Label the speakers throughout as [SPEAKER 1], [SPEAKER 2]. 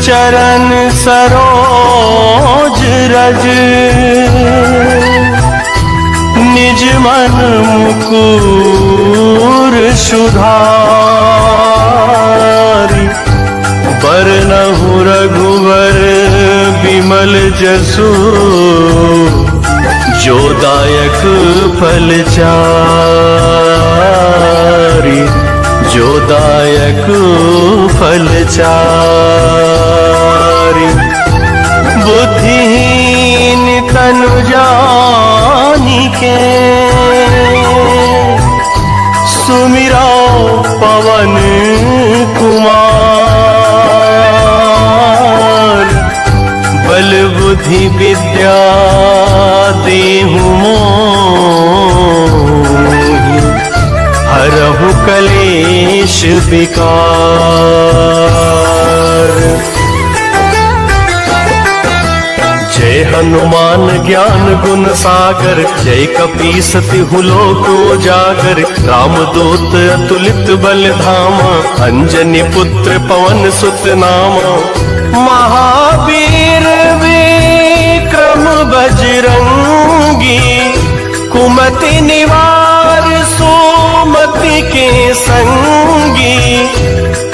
[SPEAKER 1] चरण सरोज रज, निज मन मुकुर सुधारि। बरनहु रघुवर बिमल जसु, जो दायक फल चारि। जो दायक फल चारि। बुद्धिहीन तनु जानिके, सुमिरो पवन कुमार। बल बुद्धि विद्या देहु मोहि, हरहु कलेश विकार। जय हनुमान ज्ञान गुण सागर, जय कपीस तिहु लोक उजागर। रामदूत अतुलित बल धामा, अंजनी पुत्र पवन सुत नामा। महावीर विक्रम बजरंगी, कुमति निवार सुमति के संगी।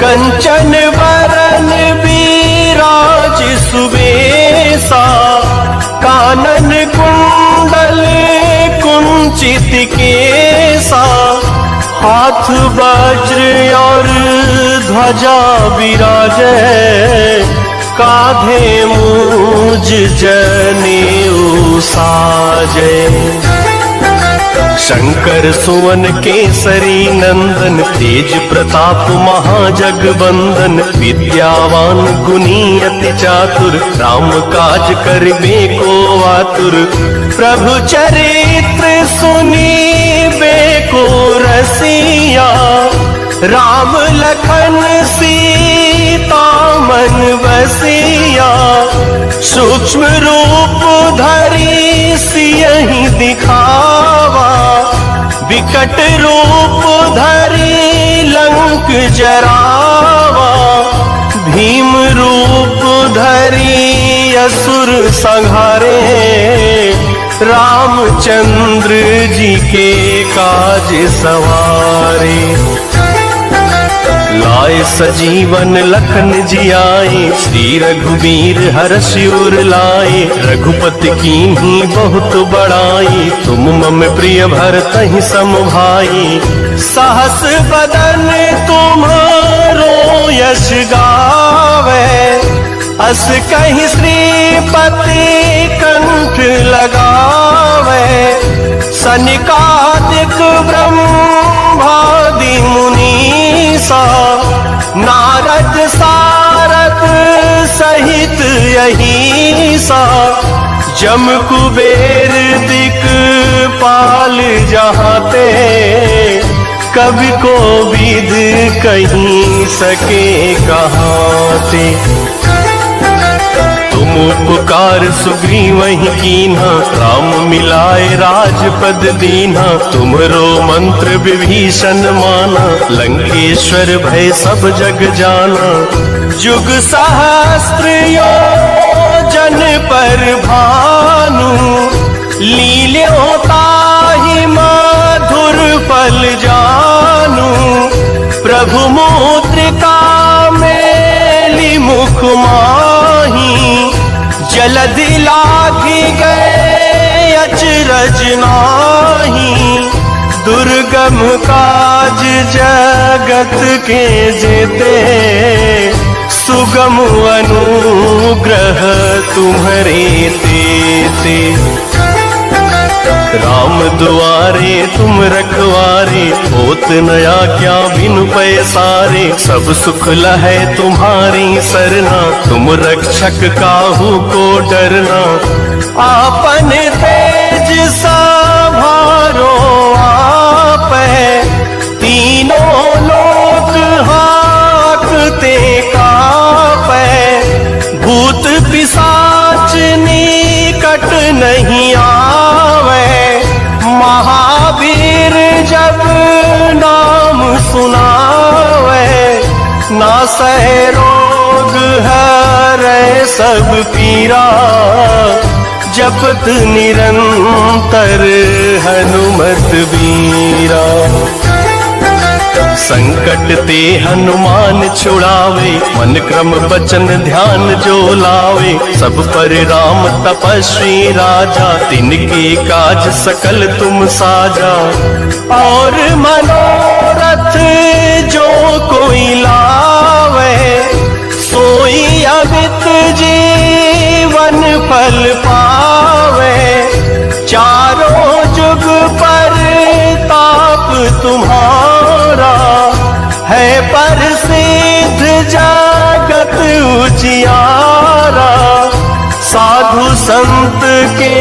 [SPEAKER 1] कंचन वरन विराज सुबेसा, कानन कुंडल कुंचित केसा। हाथ वज्र और ध्वजा विराजे, काधे मूज जनेऊ साजे। शंकर सुवन केसरी नंदन, तेज प्रताप महाजगवंदन। विद्यावान गुणी अति चातुर, राम काज करिबे को आतुर। प्रभु चरित्र सुनिबे को रसिया, राम लखन सीता मन बसिया। सूक्ष्म रूप धरि सियहि दिखावा, विकट रूप धरि लंक जरावा। भीम रूप धरि असुर संहारे, रामचंद्र जी के काज सवारे। लाए सजीवन लखन जियाए, श्री रघुवीर हर्षि उर लाए। रघुपति कीन्ही बहुत बड़ाई, तुम मम प्रिय भरतहि सम भाई। सहस बदन तुम्हारो यश गावे, अस कहि श्रीपति कंठ लगावे। सनिकादिक ब्रह्मादि मुनीसा, नारद सारद सहित अहिसा। जम कुबेर दिक्पाल जहाते, कवि को विद कहीं सके कहाते। तुम उपकार सुग्रीवहि कीन्हा, राम मिलाए राजपद दीन्हा। तुमरो मंत्र विभीषण माना, लंकेश्वर भय सब जग जाना। जुग सहस्त्र योजन पर भानु, लील्यों ताहि मधुर फल जानू। प्रभु मुद्रिका मेलि मुख माही, जलधि लागी गए अचरज नाही। दुर्गम काज जगत के जेते, सुगम अनुग्रह तुम्हरे तेते। राम दुआरे तुम रखवारे, होत न आज्ञा बिनु पैसारे। सब सुख लहै तुम्हारी सरना, तुम रक्षक काहू को डरना। आपन तेज संभारो आपै, तीनों लोक हाकते कापै। भूत पिशाच निकट नहीं आवे, महावीर जब नाम सुनावे। नासै रोग रोग हरै सब पीरा, जपत निरंतर हनुमत बीरा। संकट ते हनुमान छुड़ावे, मन क्रम बचन ध्यान जो लावे। सब पर राम तपस्वी राजा, तिनके काज सकल तुम साजा। और मनोरथ जो कोई लावे, सोई अमित जीवन फल पावे। चारों जुग पर ताप तुम्हारा, है प्रसिद्ध जगत उजियारा। साधु संत के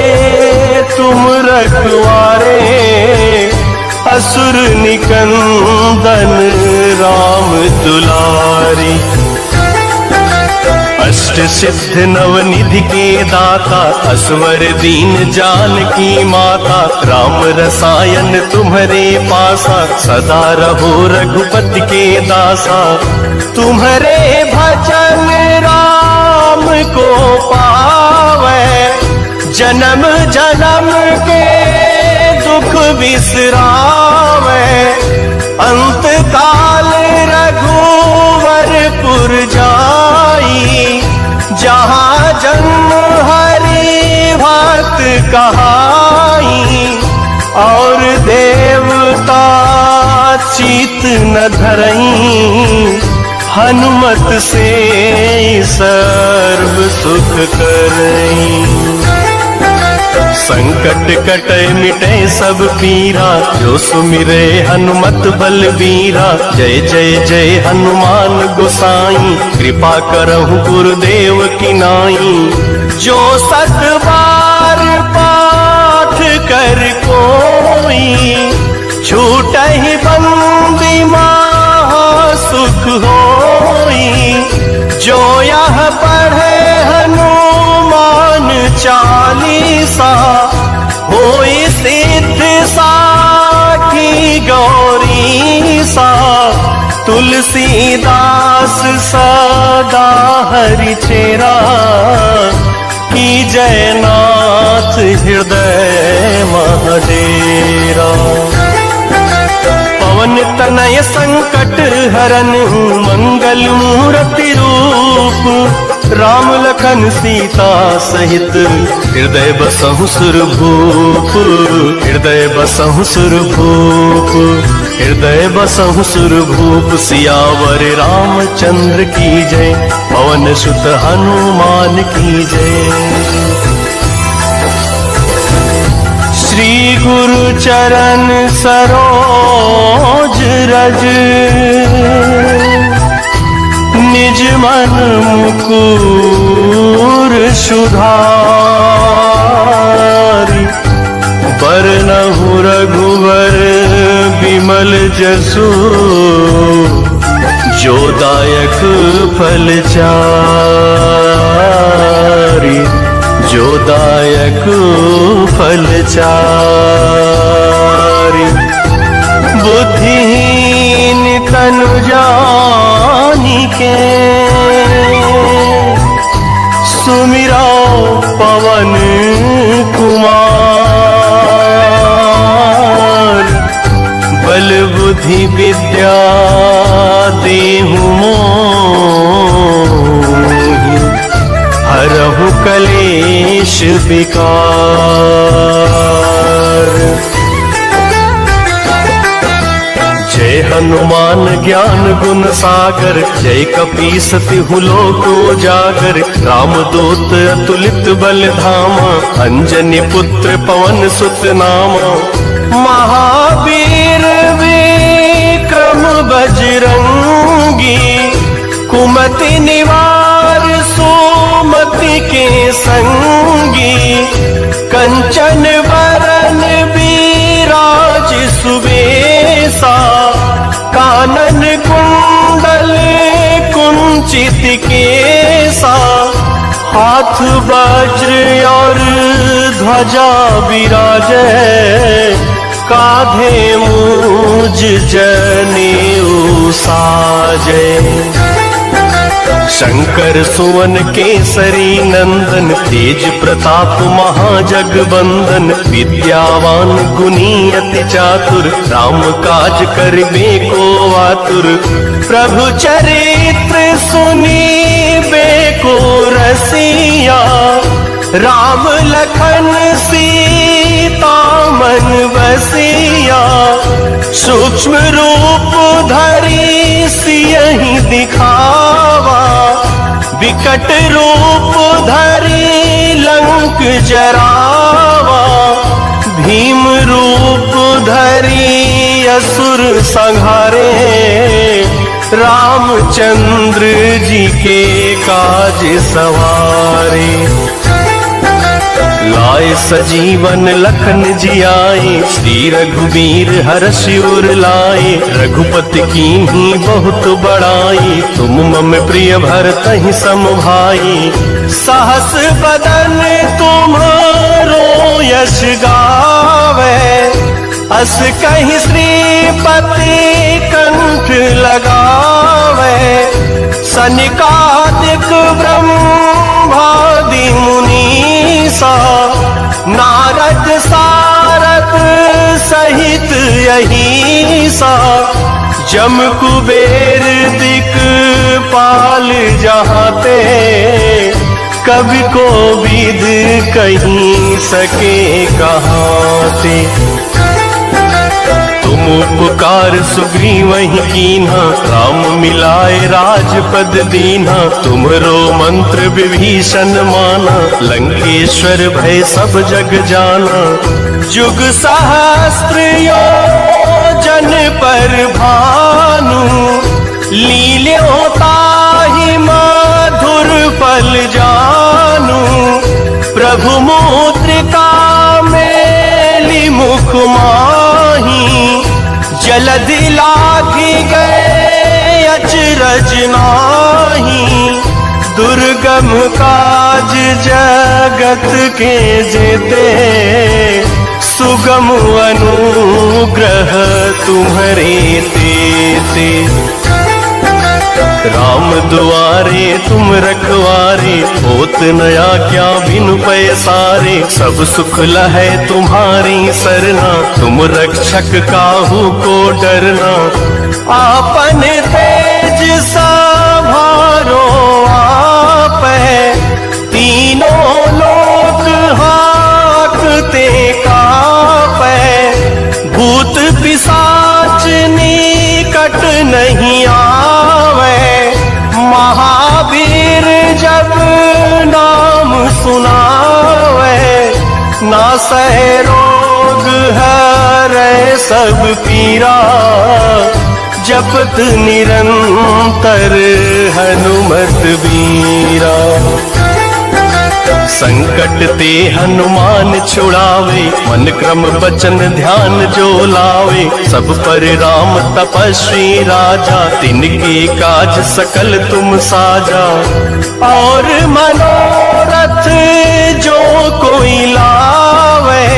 [SPEAKER 1] तुम रखवारे, असुर निकंदन राम दुलारी। अष्ट सिद्ध नवनिधि के दाता, असवर दीन जानकी माता। राम रसायन तुम्हारे पासा, सदा रहो रघुपति के दासा। तुम्हारे भजन राम को पावे, जन्म जन्म के दुख बिसरावे। अंत काल रघुवरपुर जाई, जहाँ जन्म हरि भक्त कहाई। और देवता चित न धरई, हनुमत से सर्व सुख करई। संकट कटे मिटे सब पीरा, जो सुमिरे हनुमत बलबीरा। जय जय जय हनुमान गोसाई, कृपा करहु गुरुदेव की नाई। जो सत बार पाठ कर कोई, छूटहि बंदी महा सुख होई। जो यह पढ़े हनुमान चालीसा, होई सिद्ध साखी गौरी सा। तुलसीदास सदा हरि चेरा, की जयनाथ हृदय महडेरा। पवन तनय संकट हरन, मंगल मूर्ति रूप। राम लखन सीता सहित, हृदय बसहु सुरभूप। हृदय बसहु सुरभूप, हृदय बसहु सुरभूप। सियावर रामचंद्र की जय, पवन सुत हनुमान की जय। श्री गुरु चरण सरोज रज, निज मन मुकुर सुधारि। बरनहु रघुवर बिमल जसु, जो दायक फल चारि। जो दायक फल चारि। बुद्धिहीन तनु जानिके, सुमिरा पवन कुमार। बल बुद्धि विद्या देहु मोहि, हरहु कलेश विकार। जय हनुमान ज्ञान गुण सागर, जय कपीस तिहु लोक उजागर। राम दूत अतुलित बल धामा, अंजनी पुत्र पवन सुत नामा। महावीर विक्रम बजरंगी, कुमति निवार सुमति के संगी। कंचन वरन विराज सुबेसा, कानन कुंडल कुंचित केसा। हाथ वज्र और ध्वजा विराजे, काधे मूज जनेऊ साजे। शंकर सुवन केसरी नंदन, तेज प्रताप महाजगबंदन, विद्यावान गुणी अति चातुर, राम काज करिबे को आतुर। प्रभु चरित्र सुनीबे को रसिया, राम लखन सीता मन बसिया। सूक्ष्म रूप धरि सियहि दिखावा, विकट रूप धरि लंक जरावा। भीम रूप धरि असुर संहारे, रामचंद्र जी के काज सवारे। लाए सजीवन लखन जियाए, श्री रघुवीर हर्षि उर लाए। रघुपति कीन्ही बहुत बड़ाई, तुम मम प्रिय भरतहि सम भाई। सहस बदन तुम्हारो यश गावे, अस कहि श्रीपति कंठ लगावे। सनिकादिक ब्रह्मादि मुनीसा, नारद सारद सहित अहिसा। जम कुबेर दिक्पाल जहाते, कवि को विद कहीं सके कहाते। तुम उपकार सुग्रीवहि कीन्हा, राम मिलाए राजपद दीन्हा। तुमरो मंत्र विभीषण माना, लंकेश्वर भय सब जग जाना। जुग सहस्त्र योजन पर भानु, लील्यों ताहि मधुर फल जानू। प्रभु मुद्रिका मेलि मुख माही, जलधि लागी गए अचरज नाही। दुर्गम काज जगत के जेते, सुगम अनुग्रह तुम्हरे तेते। राम दुआरे तुम रखवारे, होत नया क्या बिनु पैसारे। सब सुख लहै तुम्हारी सरना, तुम रक्षक काहू को डरना। आपन तेज संभारो आपै, तीनों लोक हाकते कापै। भूत पिशाच निकट नहीं आवे, महावीर जब नाम सुनावे। नासै रोग हरै सब पीरा, जपत निरंतर हनुमत बीरा। संकट ते हनुमान छुड़ावे, मन क्रम बचन ध्यान जो लावे। सब पर राम तपस्वी राजा, तिनके काज सकल तुम साजा। और मनोरथ जो कोई लावे,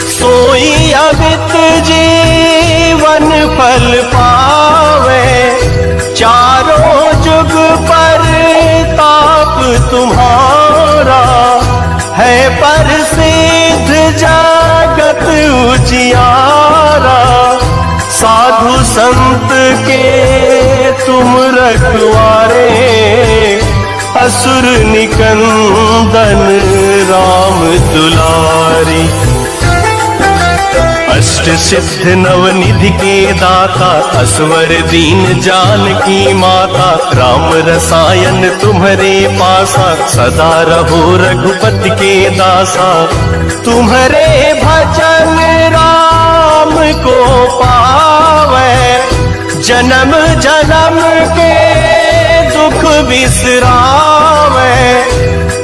[SPEAKER 1] सोई अमित जीवन फल पावे। चारों जुग पर ताप तुम्हारा, है प्रसिद्ध जगत उजियारा। साधु संत के तुम रखवारे, असुर निकंदन राम दुलारी। अष्ट सिद्ध नवनिधि के दाता, असवर दीन जानकी माता। राम रसायन तुम्हारे पासा, सदा रहो रघुपति के दासा। तुम्हारे भजन राम को पावे, जन्म जन्म के दुख बिसरावे।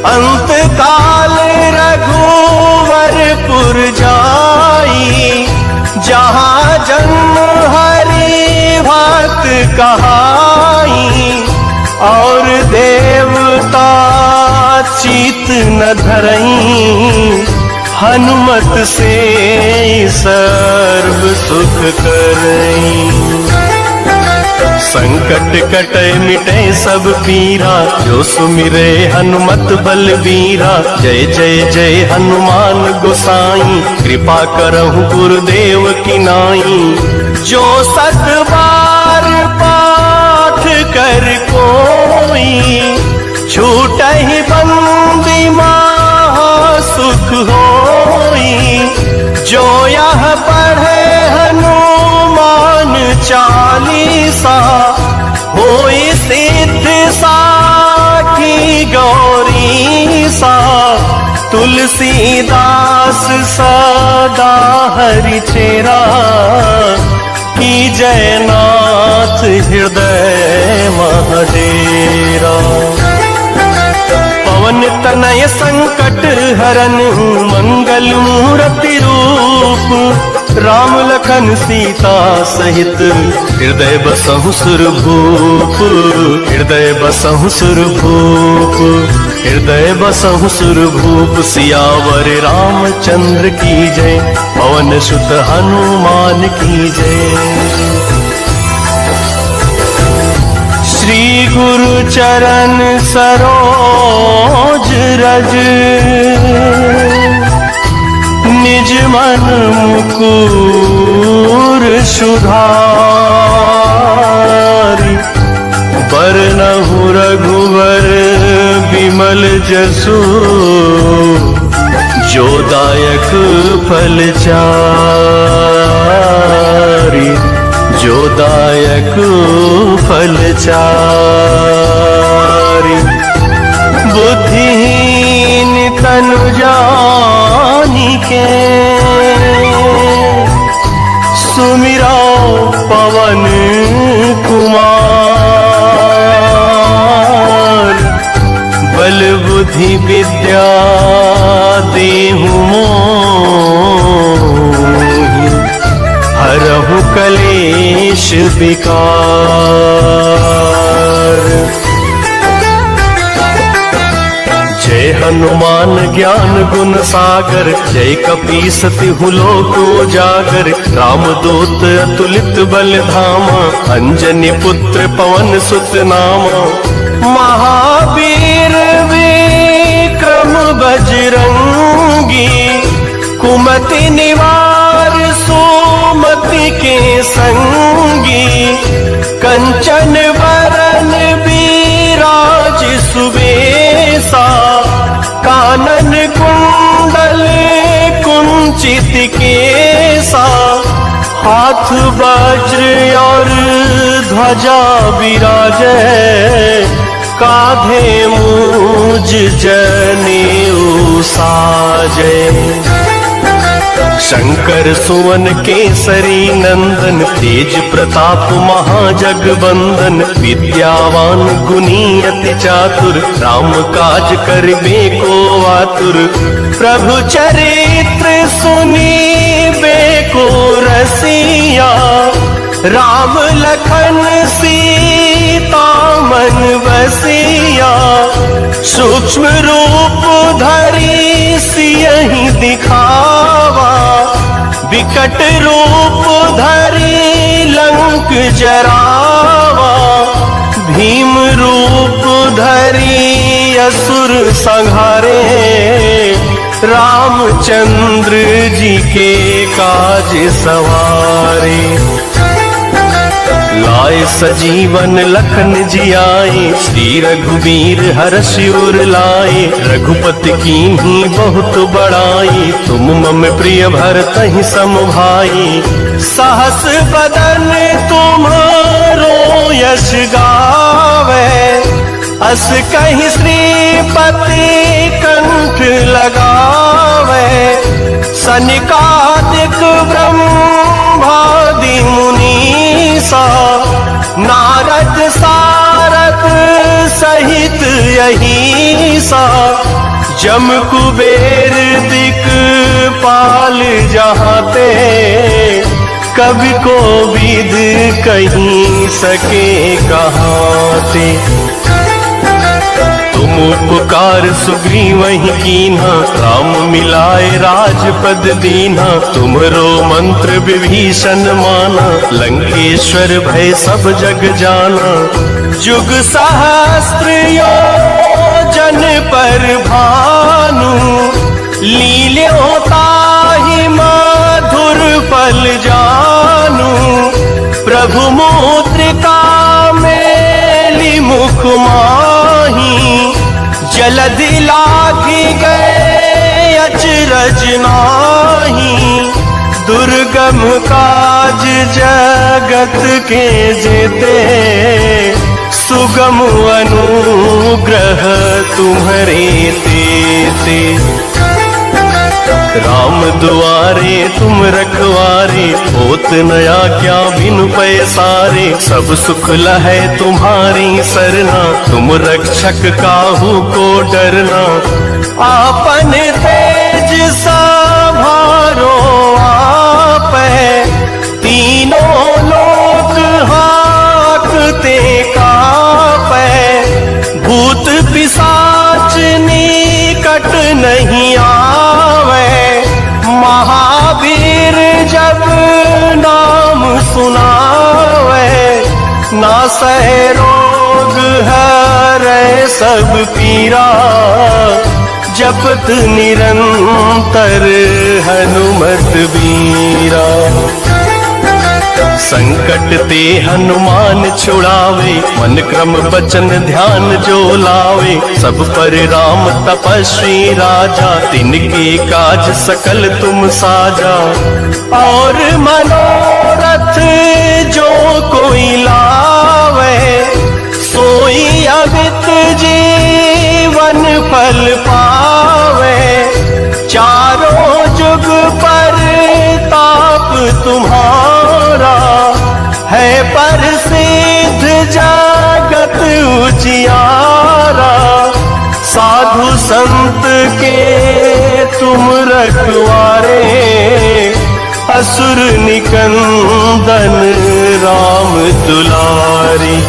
[SPEAKER 1] अंत काल रघुवरपुर जाई, जहाँ जन्म हरि भक्त कहाई। और देवता चित न धरई, हनुमत से सर्व सुख करई। संकट कटे मिटे सब पीरा, जो सुमिरे हनुमत बलबीरा। जय जय जय हनुमान गोसाई, कृपा करहु गुरुदेव की नाई। जो सत बार पाठ कर कोई, छूटहि बंदी महा सुख होई। जो यह पढ़े हनुमान चालीसा, होई सिद्ध साखी गौरीसा। तुलसीदास सदा हरि चेरा, की जयनाथ हृदय महडेरा। पवन तनय संकट हरन, मंगल मूर्ति रूप। राम लखन सीता सहित, हृदय बसहु सुरभूप। हृदय बसहु सुरभूप, हृदय बसहु सुरभूप। सियावर रामचंद्र की जय, पवन सुत हनुमान की जय। श्री गुरु चरण सरोज रज, निज मन मुकुर सुधारि। बरनहु रघुवर बिमल जसु, जो दायक फल चारि। जो दायक फल चारि। बुद्धिहीन तनु जानिके, सुमिरा पवन कुमार। बल बुद्धि विद्या देहु मोहि, हरहु कलेश विकार। जय हनुमान ज्ञान गुण सागर, जय कपीस तिहु लोक उजागर। रामदूत अतुलित बल धामा, अंजनी पुत्र पवन सुत नामा। महावीर विक्रम बजरंगी, कुमति निवार सुमति के संगी। कंचन वरन विराज सुबेसा, कानन कुंडल कुंचित केसा। हाथ वज्र और ध्वजा विराजे, काधे मूज जनेऊ साजे। शंकर सुवन केसरी नंदन, तेज प्रताप महाजगवंदन। विद्यावान गुणी अति चातुर, राम काज करिबे को आतुर। प्रभु चरित्र सुनिबे को रसिया, राम लखन सीता मन बसिया। सूक्ष्म रूप धरि सियहि दिखावा, विकट रूप धरि लंक जरावा। भीम रूप धरि असुर संहारे, रामचंद्र जी के काज सवारे। लाए सजीवन लखन जियाए, श्री रघुवीर हर्षि उर लाए। रघुपति कीन्ही बहुत बड़ाई, तुम मम प्रिय भरतहि सम भाई। सहस बदन तुम्हारो यश गावे, अस कहि श्रीपति कंठ लगावे। सनिकादिक ब्रह्मादि मुनीसा, नारद सारद सहित अहिसा। जम कुबेर दिक्पाल जहाते, कवि को विद कहीं सके कहाते। तुम उपकार सुग्रीव ही कीन्हा, राम मिलाए राजपद दीन्हा। तुम्हरो मंत्र विभीषण माना, लंकेश्वर भय सब जग जाना। जुग सहस्त्र योजन पर भानु, लील्यों ताहि मधुर फल जानू। प्रभु मुद्रिका मेली मुख माही, जलधि लागी गए अचरज नाहीं। दुर्गम काज जगत के जेते, सुगम अनुग्रह तुम्हरे तेते। राम दुआरे तुम रखवारे, होत नया क्या बिनु पैसारे। सब सुख लहै तुम्हारी सरना, तुम रक्षक काहू को डरना। आपन तेज संभारो आपै, तीनों लोक हाकते कापै। भूत पिशाच निकट नहीं आवे, महावीर जब नाम सुनावे। नासै रोग हरै सब पीरा, जपत निरंतर हनुमत बीरा। संकट ते हनुमान छुड़ावे, मन क्रम बचन ध्यान जो लावे। सब पर राम तपस्वी राजा, तिनके काज सकल तुम साजा। और मनोरथ जो कोई लावे, सोई अमित जीवन फल पावे। चारों जुग पर ताप तुम्हारा, है प्रसिद्ध जगत उजियारा। साधु संत के तुम रखवारे, असुर निकंदन राम दुलारी।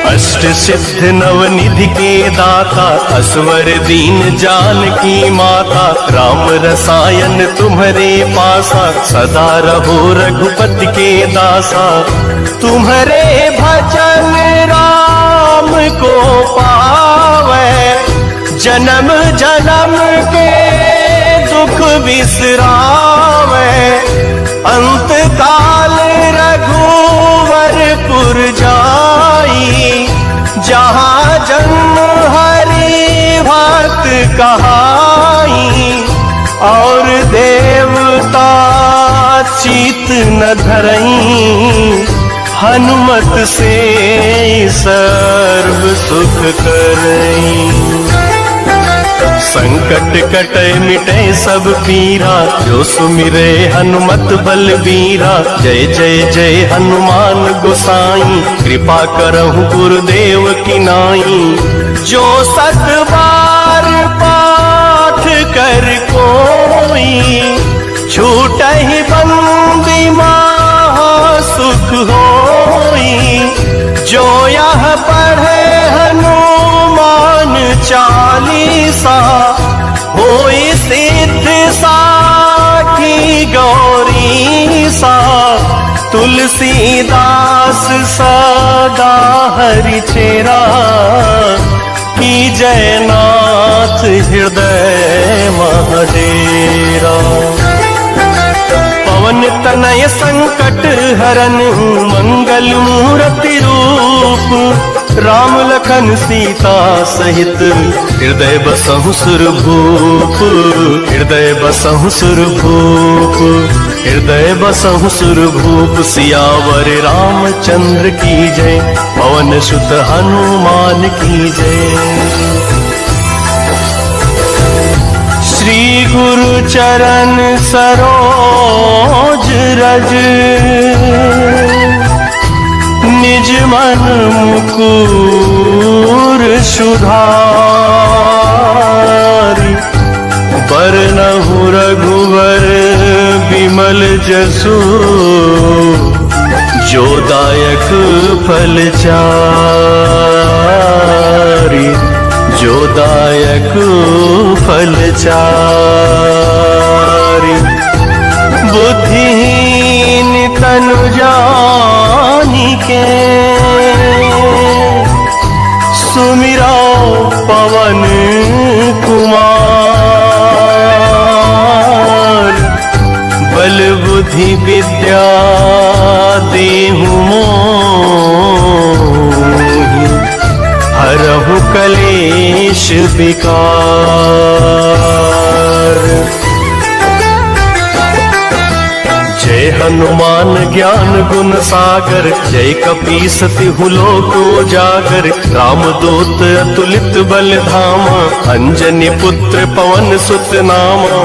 [SPEAKER 1] अष्ट सिद्ध नवनिधि के दाता, असवर दीन जानकी माता। राम रसायन तुम्हारे पासा, सदा रहो रघुपति के दासा। तुम्हारे भजन राम को पावे, जन्म जन्म के दुख बिसरावे। अंत काल रघुवरपुर जाई, जहाँ जन्म हरि भक्त कहाई। और देवता चित न धरई, हनुमत से सर्व सुख करई। संकट कटे मिटे सब पीरा, जो सुमिरे हनुमत बलबीरा। जय जय जय हनुमान गोसाई, कृपा करहु गुरुदेव की नाई। जो सत बार पाठ कर कोई, छूटहि बंदी महा सुख होई। जो यह पढ़े हनुमान चालीसा, होई सिद्ध साखी गौरी सा। तुलसीदास सदा हरि चेरा, की जयनाथ हृदय महडेरा। पवन तनय संकट हरन, मंगल मूर्ति रूप। राम लखन सीता सहित, हृदय बसहु सुरभूप। हृदय बसहु सुरभूप, हृदय बसहु सुरभूप। सियावर रामचंद्र की जय, पवन सुत हनुमान की जय। श्री गुरु चरण सरोज रज, निज मन मुकुर सुधारि। बरनहु रघुवर विमल जसु, जो दायक फल चारि। फल चारि। बुद्धिहीन तनु जानिके सुमिरो पवन कुमार। बल बुद्धि विद्या देहु मोहि, हरहु कलेश विकार। जय हनुमान ज्ञान गुण सागर, जय कपीस तिहु लोक उजागर। रामदूत अतुलित बल धामा, अंजनी पुत्र पवन सुत नामा।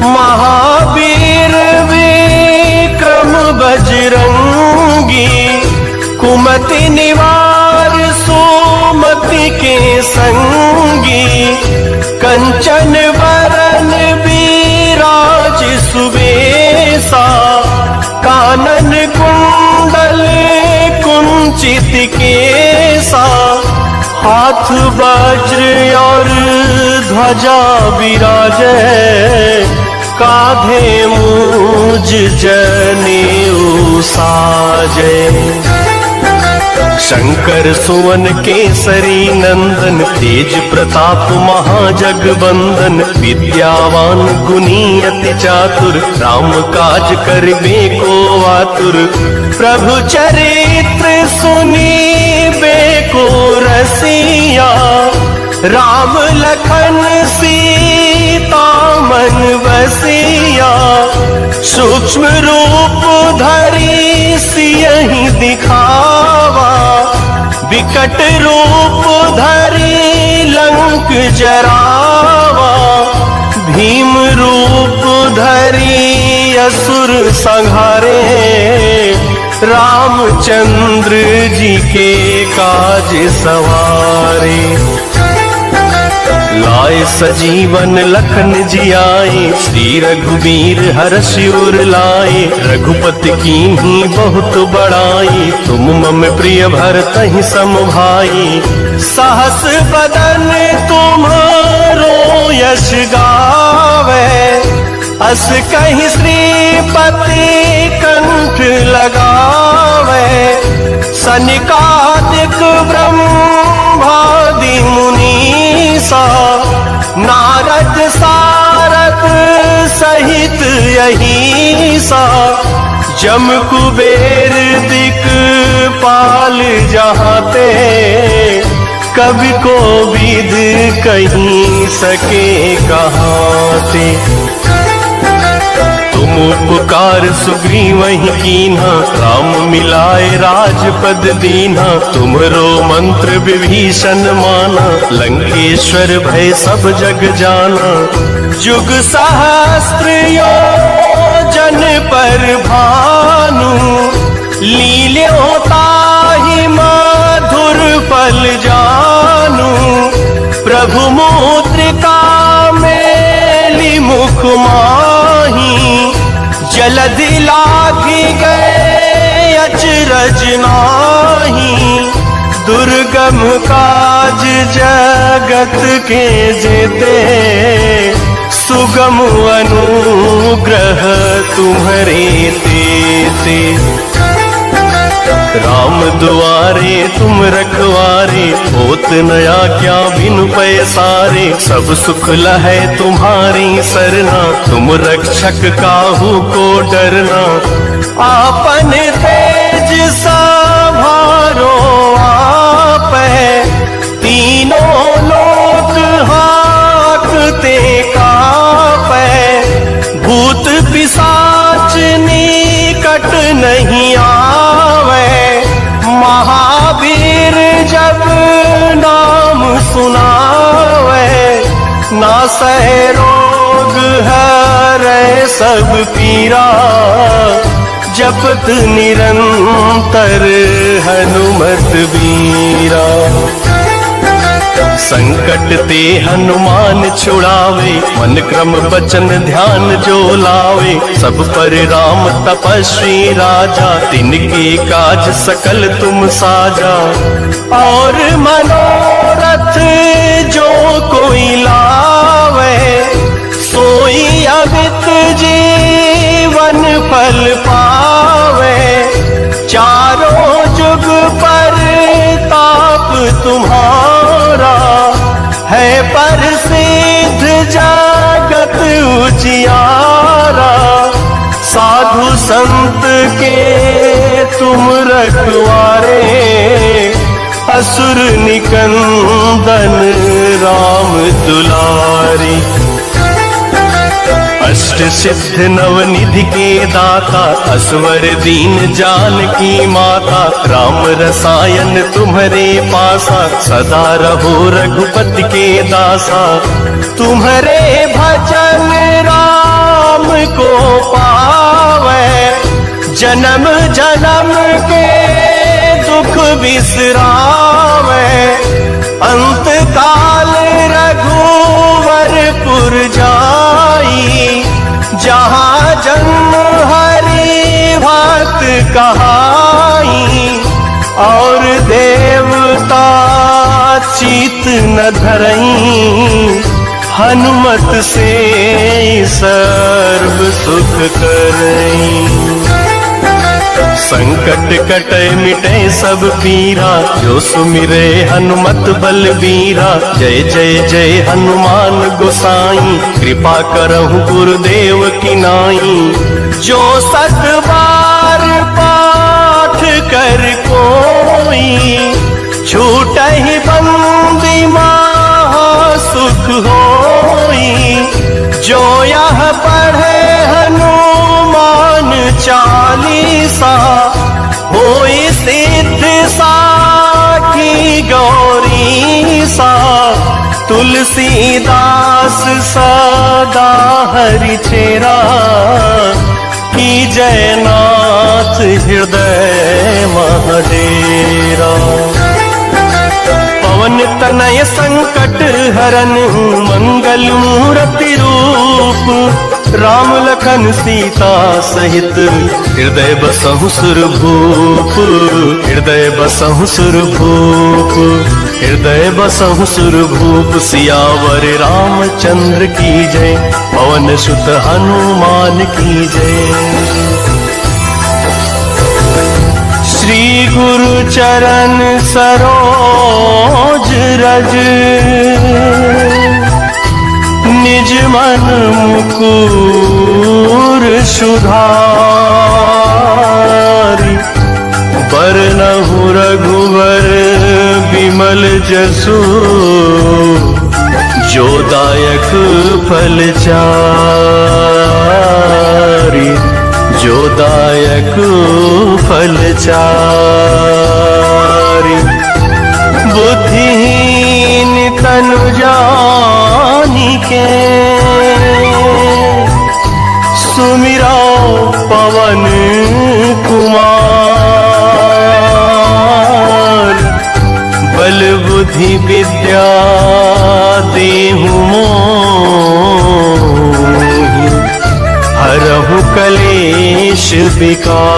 [SPEAKER 1] महावीर विक्रम बजरंगी, कुमति निवार सुमति के संगी। कंचन वरन विराज सुबेसा, कानन कुंडल कुंचित केसा। हाथ वज्र और ध्वजा विराजे, काधे मूज जनेऊ साजे। शंकर सुवन केसरी नंदन, तेज प्रताप महाजगवंदन। विद्यावान गुणी अति चातुर, राम काज करिबे को आतुर। प्रभु चरित्र सुनीबे को रसिया, राम लखन सीता मन बसिया। सूक्ष्म रूप धरि सियहि दिखावा, विकट रूप धरि लंक जरावा। भीम रूप धरि असुर संहारे, रामचंद्र जी के काज सवारे। लाए सजीवन लखन जियाए, श्री रघुवीर हर्षि उर लाए। रघुपति कीन्ही बहुत बड़ाई, तुम मम प्रिय भरतहि सम भाई। सहस बदन तुम्हारो यश गावे, अस कहि श्रीपति कंठ लगावे। सनिकादिक ब्रह्मादि मुनीसा, नारद सारद सहित अहिसा। जम कुबेर दिक्पाल जहाते, कवि को विद कहीं सके कहाते। तुम उपकार सुग्रीवहि कीन्हा, राम मिलाए राजपद दीन्हा। तुमरो मंत्र विभीषण माना, लंकेश्वर भय सब जग जाना। जुग सहस्त्र योजन पर भानु, लील्यों ताहि मधुर फल जानू। प्रभु मुद्रिका मेली मुख माही, जलधि लागी गए अचरज नाही। दुर्गम काज जगत के जेते, सुगम अनुग्रह तुम्हरे तेते। राम दुआरे तुम रखवारे, होत नया क्या बिनु पैसारे। सब सुख लहै तुम्हारी सरना, तुम रक्षक काहू को डरना। आपन तेज संभारो आपै, तीनों लोक हाकते कापै। भूत पिशाच निकट नहीं आवे, महावीर जब नाम सुनावे। नासै रोग हरै सब पीरा, जपत निरंतर हनुमत बीरा। संकट ते हनुमान छुड़ावे, मन क्रम बचन ध्यान जो लावे। सब पर राम तपस्वी राजा, तिनके काज सकल तुम साजा। और मनोरथ जो कोई ला तुम्हारा है प्रसिद्ध जगत उजियारा। साधु संत के तुम रखवारे, असुर निकंदन राम दुलारी। अष्ट सिद्ध नवनिधि के दाता, असवर दीन जानकी माता। राम रसायन तुम्हारे पासा, सदा रहो रघुपति के दासा। तुम्हारे भजन राम को पावे, जन्म जन्म के दुख बिसरावे। अंत काल रघुवरपुर जाई, जहाँ जन्म हरि भक्त कहाई। और देवता चित न धरई, हनुमत से सर्व सुख करई। संकट कटे मिटे सब पीरा, जो सुमिरे हनुमत बलबीरा। जय जय जय हनुमान गोसाई, कृपा करहु गुरुदेव की नाई। जो सत बार पाठ कर कोई, छूटहि बंदी महा सुख होई। जो यह पढ़े हनुमान चालीसा, होई सिद्ध साखी गौरीसा। तुलसीदास सदा हरि चेरा, की जयनाथ हृदय महडेरा। पवन तनय संकट हरन, मंगल मूर्ति रूप। राम लखन सीता सहित, हृदय बसहु सुरभूप। हृदय बसहु सुरभूप, हृदय बसहु सुरभूप। सियावर रामचंद्र की जय, पवन सुत हनुमान की जय। श्री गुरु चरण सरोज रज, निज मन मुकुर सुधारी। बरनहु रघुवर बिमल जसु, जो दायक फल चारि। जो दायक फल चारि। बुद्धिहीन तनु जानिके, सुमिरो पवन कुमार। बल बुद्धि विद्या देहु मोहि, हरहु कलेश विकार।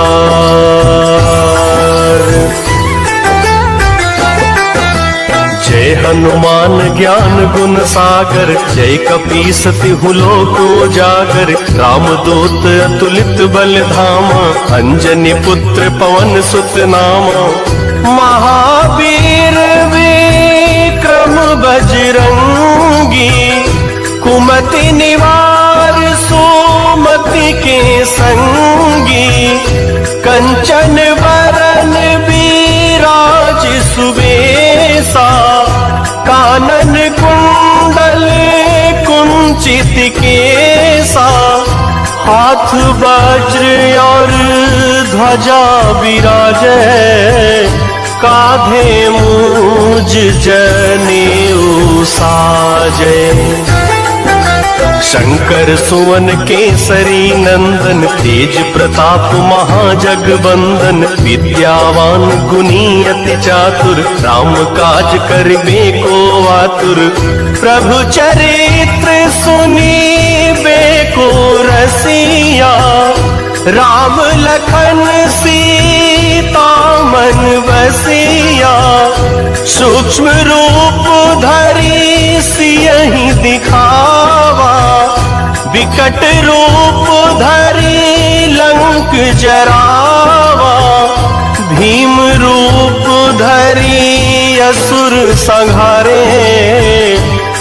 [SPEAKER 1] जय हनुमान ज्ञान गुण सागर, जय कपीस तिहु लोक उजागर। राम दूत अतुलित बल धामा, अंजनी पुत्र पवन सुत नामा। महावीर विक्रम बजरंगी, कुमति निवार सुमति के संगी। कंचन वरन विराज सुबेसा, कानन कुंडल कुंचित केसा। हाथ वज्र और ध्वजा विराजे, काधे मूज जनेऊ साजे। शंकर सुवन केसरी नंदन, तेज प्रताप महाजगबंदन। विद्यावान गुणी अति चातुर, राम काज करिबे को आतुर। प्रभु चरित्र सुनीबे को रसिया, राम लखन सीता मन बसिया। सूक्ष्म रूप धरि सियहि दिखावा, विकट रूप धरि लंक जरावा। भीम रूप धरि असुर संहारे,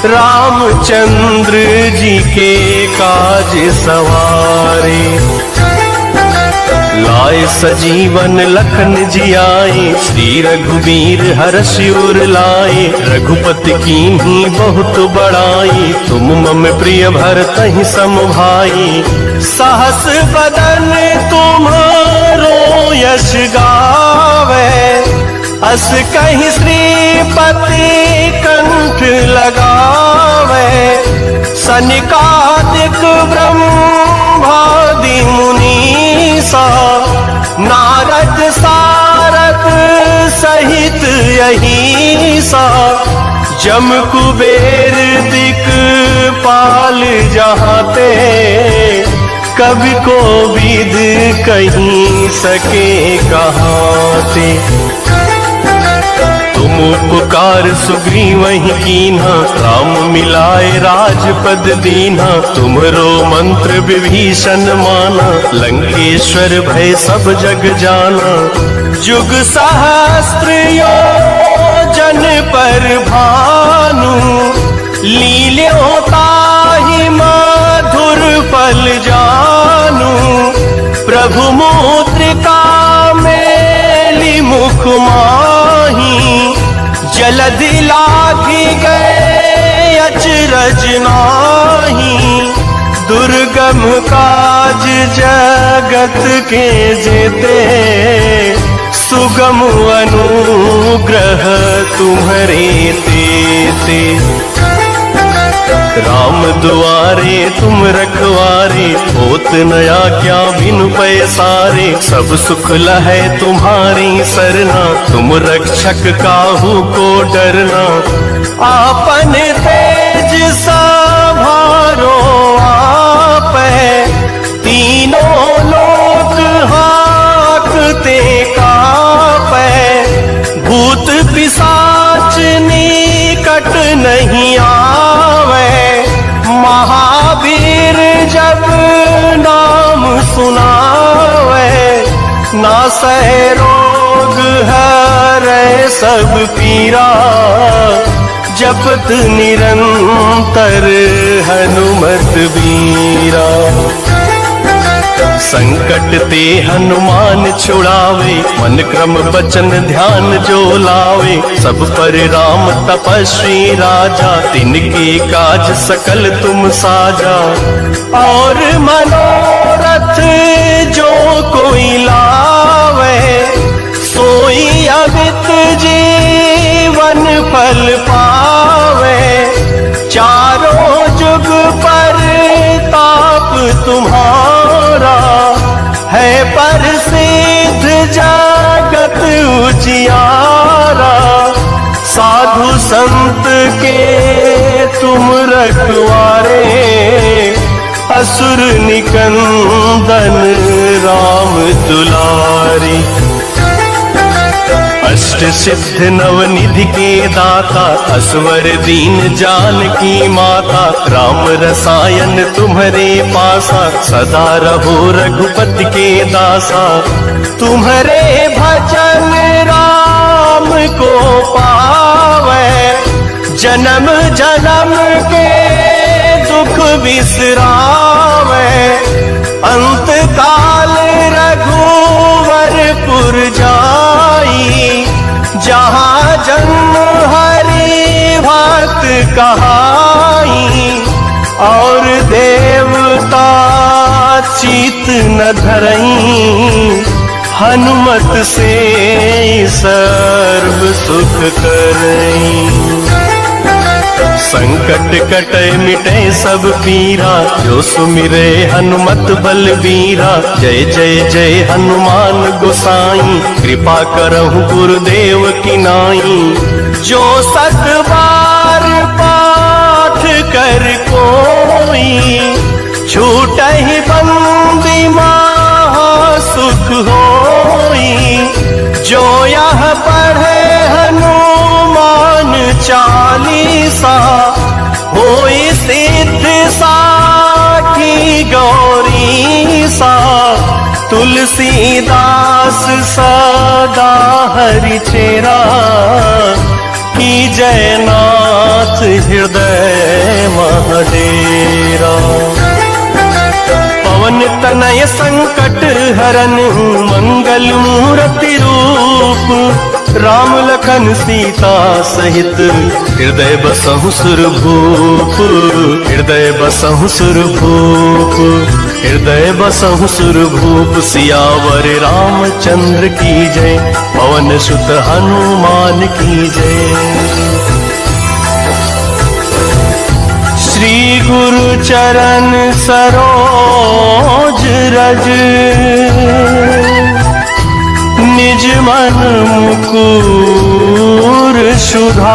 [SPEAKER 1] रामचंद्र जी के काज सवारे। लाए सजीवन लखन जी आए, श्री रघुवीर हर्ष उर लाए। रघुपति कीन्ही बहुत बड़ाई, तुम मम प्रिय भरतहि सम भाई। सहस बदन तुम्हारो यश गावे, अस कहीं श्रीपति कंठ लगावे। सनिकादिक ब्रह्मादि मुनीसा, नारद सारद सहित अहिसा। जम कुबेर दिक्पाल जहाते, कवि को विद कहीं सके कहाते। तुम उपकार सुग्रीवहि कीन्हा, राम मिलाए राजपद दीन्हा। तुमरो मंत्र विभीषण माना, लंकेश्वर भय सब जग जाना। जुग सहस्त्र योजन पर भानु, लील्यों ताहि मधुर फल जानू। प्रभु मुद्रिका मेली मुख माही, जलधि लागी गए अचरज नाहीं। दुर्गम काज जगत के जेते, सुगम अनुग्रह तुम्हरे तेते। राम दुआरे तुम रखवारे, होत नया क्या बिनु पैसारे। सब सुख लहै तुम्हारी सरना, तुम रक्षक काहू को डरना। आपन तेज सभारो आपै, तीनों लोक हाकते कापै। भूत पिशाच निकट नहीं आवे, महावीर जब नाम सुनावे। नासै रोग हरै सब पीरा, जपत निरंतर हनुमत बीरा। संकट ते हनुमान छुड़ावे, मन क्रम बचन ध्यान जो लावे। सब पर राम तपस्वी राजा, तिनके काज सकल तुम साजा। और मनोरथ जो कोई लावे, सोई अमित जीवन फल पावे। चारों जुग पर ताप तुम्हारा, है प्रसिद्ध जगत उजियारा। साधु संत के तुम रखवारे, असुर निकंदन राम दुलारी। अष्ट सिद्ध नवनिधि के दाता, असवर दीन जानकी माता। राम रसायन तुम्हारे पासा, सदा रहो रघुपति के दासा। तुम्हारे भजन राम को पावे, जन्म जन्म के दुख बिसरावे। अंत काल रघुवरपुर जाई, जहाँ जन्म हरि भक्त कहाई। और देवता चित न धरई, हनुमत से सर्व सुख करई। संकट कटे मिटे सब पीरा, जो सुमिरे हनुमत बलबीरा। जय जय जय हनुमान गोसाई, कृपा करहु गुरुदेव की नाई। जो सत बार पाठ कर कोई, छूटहि बंदी महा सुख होई। जो यह पढ़े हनुमान चालीसा, होई सिद्ध साखी गौरी सा। तुलसीदास दास सदा हरि चेरा, की जयनाथ हृदय महडेरा। पवन तनय संकट हरन मंगल मूर्ति रूप, राम लखन सीता सहित हृदय बसहु सुरभूप, हृदय बसहु सुरभूप, हृदय बसहु सुरभूप। सियावर रामचंद्र की जय, पवन सुत हनुमान की जय। श्री गुरु चरण सरोज रज, निज मन मुकुर सुधारि।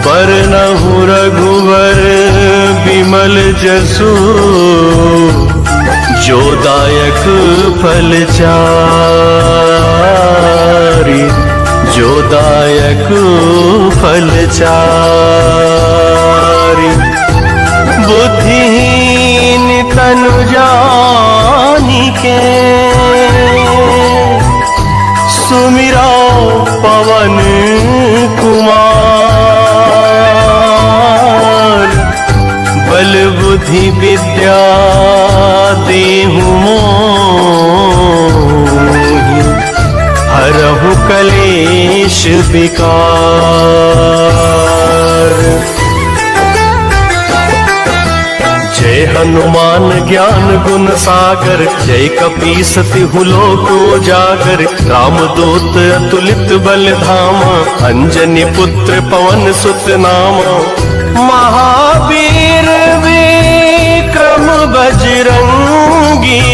[SPEAKER 1] बरनहु रघुवर बिमल जसु, जो दायक फल चारि, जो दायक फल चारि। बुद्धिहीन तनु जानिके, सुमिरो पवन कुमार। बल बुद्धि विद्या देहु मोहि, हरहु कलेश विकार। जय हनुमान ज्ञान गुण सागर, जय कपीस तिहु लोक उजागर। रामदूत अतुलित बल धामा, अंजनी पुत्र पवन सुत नामा। महावीर विक्रम बजरंगी,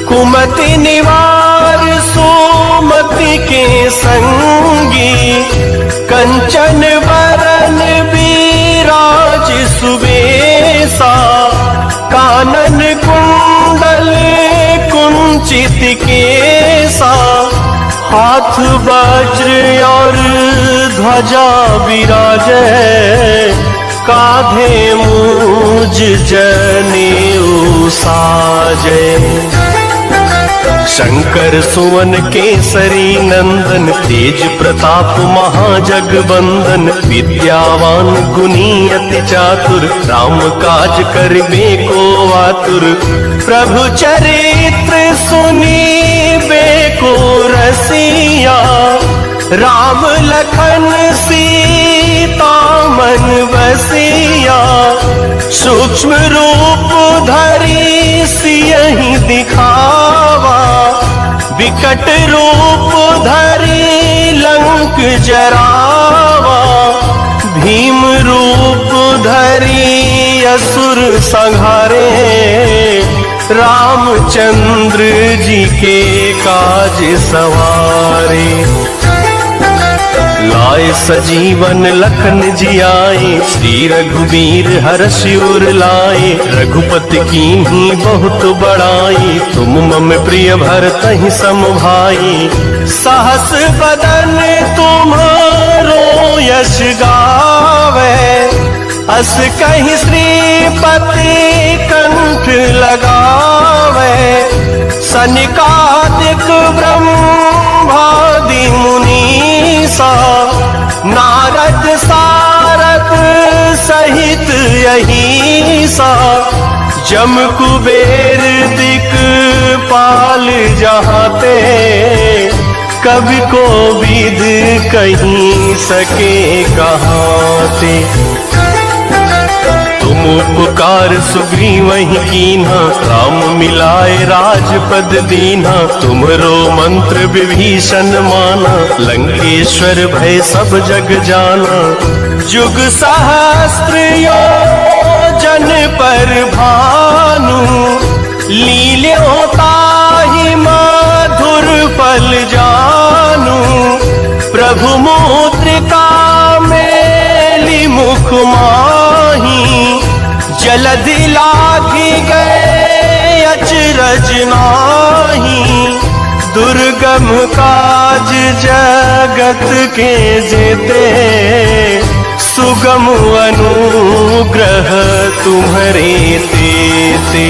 [SPEAKER 1] कुमति निवार सुमति के संगी। कंचन वरन विराज सुबेसा, कानन कुंडल कुंचित केसा। हाथ वज्र और ध्वजा विराजे, काधे मूज जनेऊ साजे। शंकर सुवन केसरी नंदन, तेज प्रताप महाजगवंदन। विद्यावान गुणी अति चातुर, राम काज करिबे को आतुर। प्रभु चरित्र सुनीबे को रसिया, राम लखन सीता मन बसिया। सूक्ष्म रूप धरि सियहि दिखावा, विकट रूप धरि लंक जरावा। भीम रूप धरि असुर संहारे, रामचंद्र जी के काज सवारे। लाए सजीवन लखन जियाए, श्री रघुवीर हर्षि उर लाए। रघुपति कीन्ही बहुत बड़ाई, तुम मम प्रिय भरतहि सम भाई। सहस बदन तुम्हारो यश गावे, अस कहि श्रीपति कंठ लगावे। सनिकादिक ब्रह्मादि मुनीसा, नारद सारद सहित अहिसा। जम कुबेर दिक्पाल जहाते, कवि को विद कहीं सके कहाते। तुम उपकार सुग्रीवहि कीन्हा, राम मिलाए राजपद दीन्हा। तुम्हरो मंत्र विभीषण माना, लंकेश्वर भय सब जग जाना। जुग सहस्त्र योजन पर भानु, लील्यों ताहि मधुर फल जानू। प्रभु मुद्रिका मेली मुख माही, जलधि लागी गए अचरज नाही। दुर्गम काज जगत के जेते, सुगम अनुग्रह तुम्हरे तेते।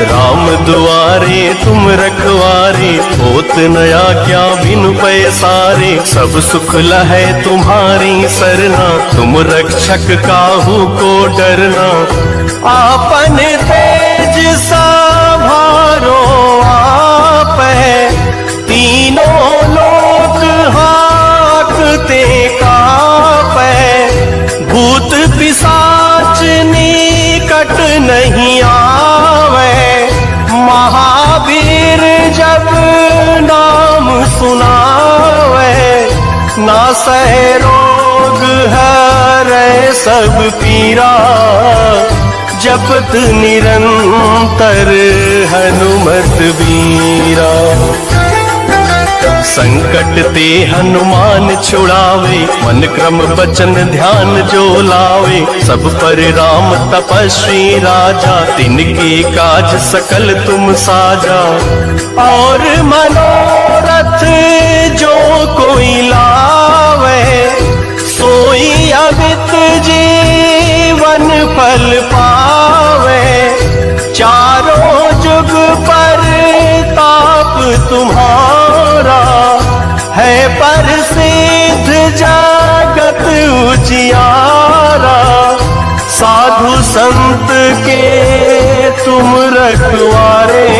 [SPEAKER 1] राम दुआरे तुम रखवारे, होत नया क्या बिनु पैसारे। सब सुख लहै तुम्हारी सरना, तुम रक्षक काहू को डरना। आपन तेज संभारो आप है, तीनों लोक हाकते कापै। भूत पिशाच निकट नहीं आवे, महावीर जब नाम सुनावे। नासै रोग हरै सब पीरा, जपत निरंतर हनुमत बीरा। संकट ते हनुमान छुड़ावे, मन क्रम बचन ध्यान जो लावे। सब पर राम तपस्वी राजा, तिनके काज सकल तुम साजा। और मनोरथ जो कोई लावे, सोई अमित जीवन फल पावे। चारों जुग पर ताप तुम्हारा, है प्रसिद्ध जगत उजियारा। साधु संत के तुम रखवारे,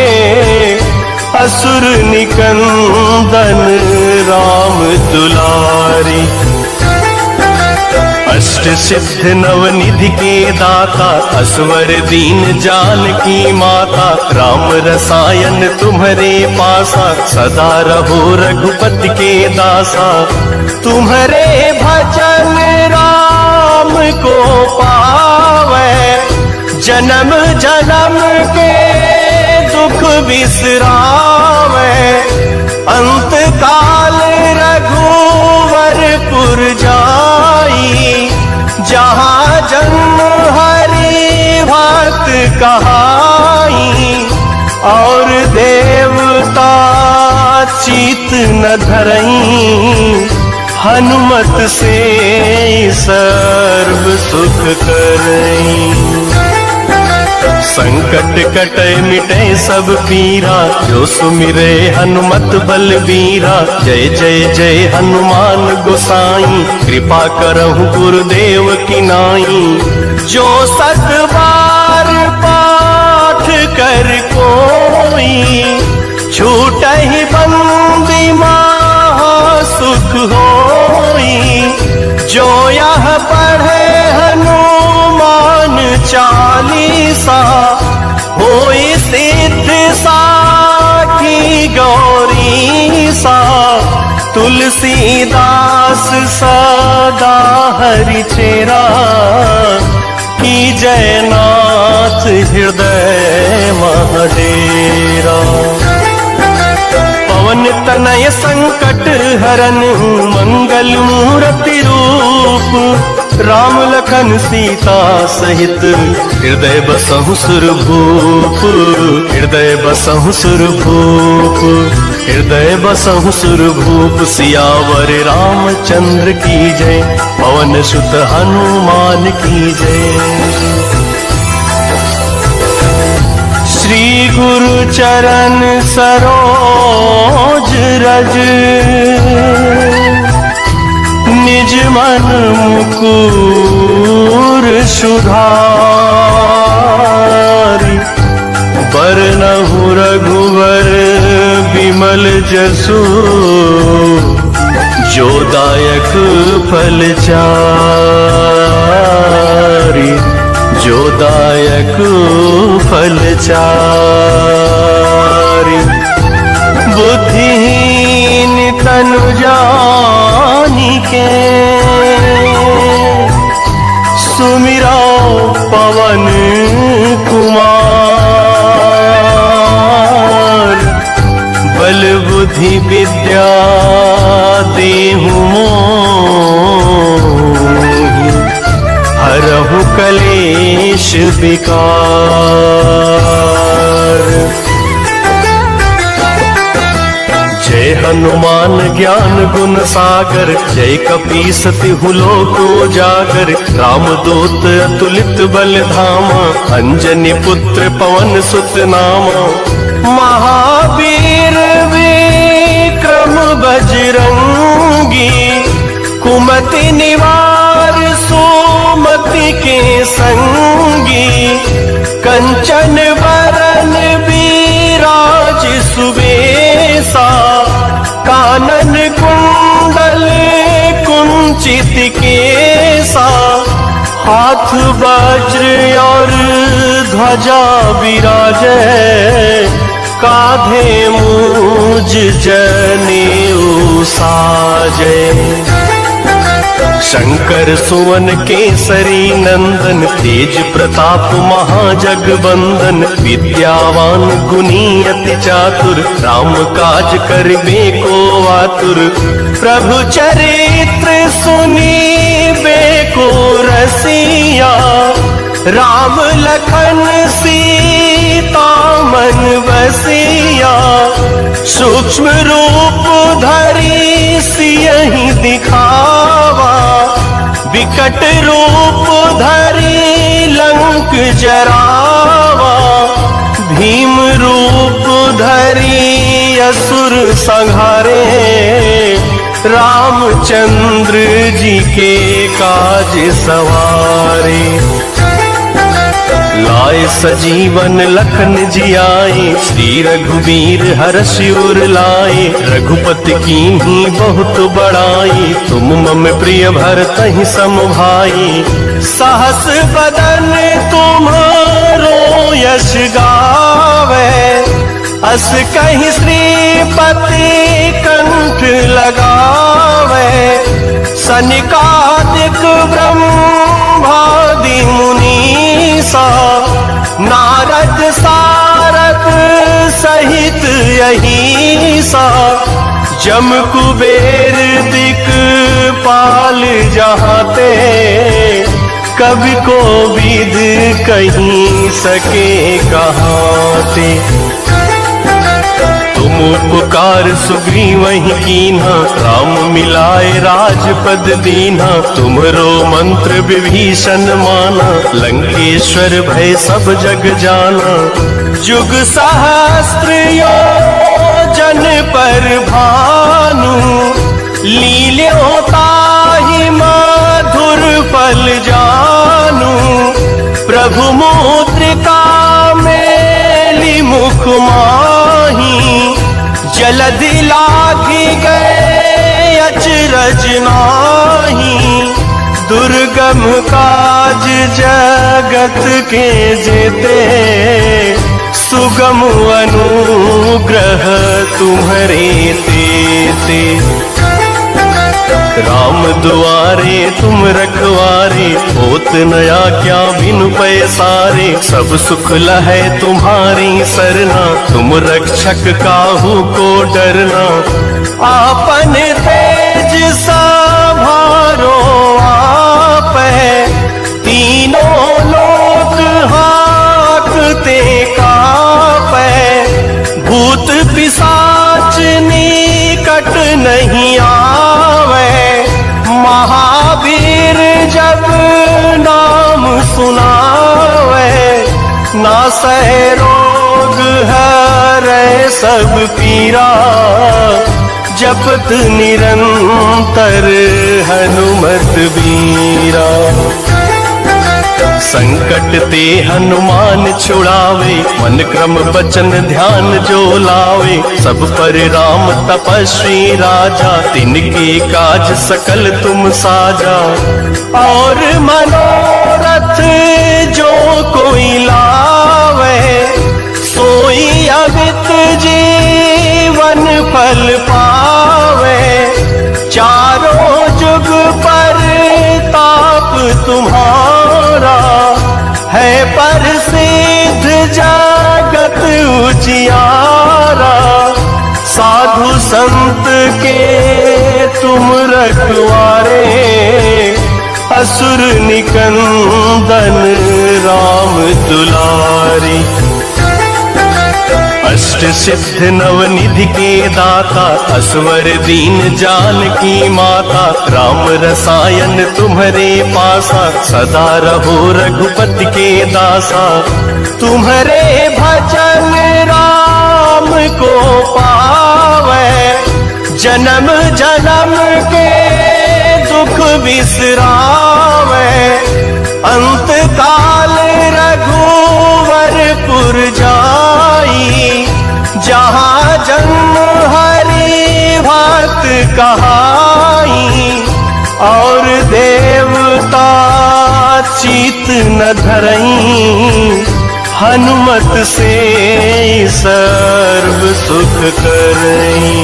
[SPEAKER 1] असुर निकंदन राम दुलारी। अष्ट सिद्ध नवनिधि के दाता, असवर दीन जानकी माता। राम रसायन तुम्हारे पासा, सदा रहो रघुपति के दासा। तुम्हारे भजन राम को पावे, जन्म जन्म के दुख बिसरावे। अंत काल रघुवरपुर जाई, जहाँ जन्म हरि भक्त कहाई। और देवता चित न धरई, हनुमत से सर्व सुख करई। संकट कटै मिटै सब पीरा, जो सुमिरै हनुमत बलबीरा। जय जय जय हनुमान गोसाई, कृपा करहु गुरुदेव की नाई। जो सत बार पाठ कर कोई, छूटहि बंदी महा सुख होई। जो यह पढ़े हनुमान चालीसा, होई सिद्ध साखी गौरीसा। तुलसीदास सदा हरि चेरा, की जयनाथ हृदय महडेरा। पवन तनय संकट हरन, मंगल मूर्ति रूप। राम लखन सीता सहित, हृदय बसहु सुरभूप। हृदय बसहु सुरभूप, हृदय बसहु सुरभूप। सियावर रामचंद्र की जय, पवन सुत हनुमान की जय। श्री गुरु चरण सरोज रज, निज मन मुकुर सुधारि। बरनहु रघुवर बिमल जसु, जो दायक फल चारि। जो दायक फल चारि। बुद्धिहीन तनु जानिके, सुमिरो पवन कुमार। बल बुद्धि विद्या देहु मोहि, हरहु कलेश विकार। जय हनुमान ज्ञान गुण सागर, जय कपीस तिहु लोक उजागर। रामदूत अतुलित बल धामा, अंजनी पुत्र पवन सुत नामा। महावीर विक्रम बजरंगी, कुमति निवार सुमति के संगी। कंचन वरन विराज सुबेसा, कानन कुंडल कुंचित केसा। हाथ वज्र और ध्वजा विराजे, काधे मूज जनेऊ साजे। शंकर सुवन केसरी नंदन, तेज प्रताप महाजगवंदन। विद्यावान गुणी अति चातुर, राम काज करिबे को आतुर। प्रभु चरित्र सुनीबे को रसिया, राम लखन सीता मन बसिया। सूक्ष्म रूप धरि सियहि दिखावा, विकट रूप धरि लंक जरावा। भीम रूप धरि असुर संहारे, रामचंद्र जी के काज सवारे। लाए सजीवन लखन जियाए, श्री रघुवीर हर्षि उर लाए। रघुपति कीन्ही बहुत बड़ाई, तुम मम प्रिय भरतहि सम भाई। सहस बदन तुम्हारो यश गावे, अस कहि श्रीपति कंठ लगावे। सनिकादिक ब्रह्मादि मुनीसा, नारद सारद सहित अहिसा। जम कुबेर दिक्पाल जहाते, कवि को विद कहीं सके कहाते। तुम उपकार सुग्रीवहि कीन्हा, राम मिलाए राजपद दीन्हा। तुम्हरो मंत्र विभीषण माना, लंकेश्वर भय सब जग जाना। जुग सहस्त्र योजन पर भानु, लील्यों ताहि मधुर फल जानू। प्रभु मुद्रिका मेलि मुख माही, जलधि लागी गए अचरज नाहीं। दुर्गम काज जगत के जेते, सुगम अनुग्रह तुम्हरे तेते। राम दुआरे तुम रखवारे, होत नया क्या बिनु पैसारे। सब सुख लहै तुम्हारी सरना, तुम रक्षक काहू को डरना। आपन तेज संभारो आपै, तीनों लोक हाकते कापै। भूत पिशाच निकट नहीं आवे, महावीर जब नाम सुनावे। नासै रोग हरै सब पीरा, जपत निरंतर हनुमत बीरा। संकट ते हनुमान छुड़ावे, मन क्रम बचन ध्यान जो लावे। सब पर राम तपस्वी राजा, तिनके काज सकल तुम साजा। और मनोरथ जो कोई लावे, सोई अमित जीवन फल पावे। चारों जुग पर ताप तुम्हारा, है प्रसिद्ध जगत उजियारा। साधु संत के तुम रखवारे, असुर निकंदन राम दुलारी। अष्ट सिद्ध नवनिधि के दाता, असवर दीन जानकी माता, राम रसायन तुम्हारे पासा, सदा रहो रघुपति के दासा। तुम्हारे भजन राम को पावे, जन्म जन्म के दुख बिसरावे। अंत काल रघुवरपुर जाई, जहाँ जन्म हरि भक्त कहाई। और देवता चित न धरई, हनुमत से सर्व सुख करई।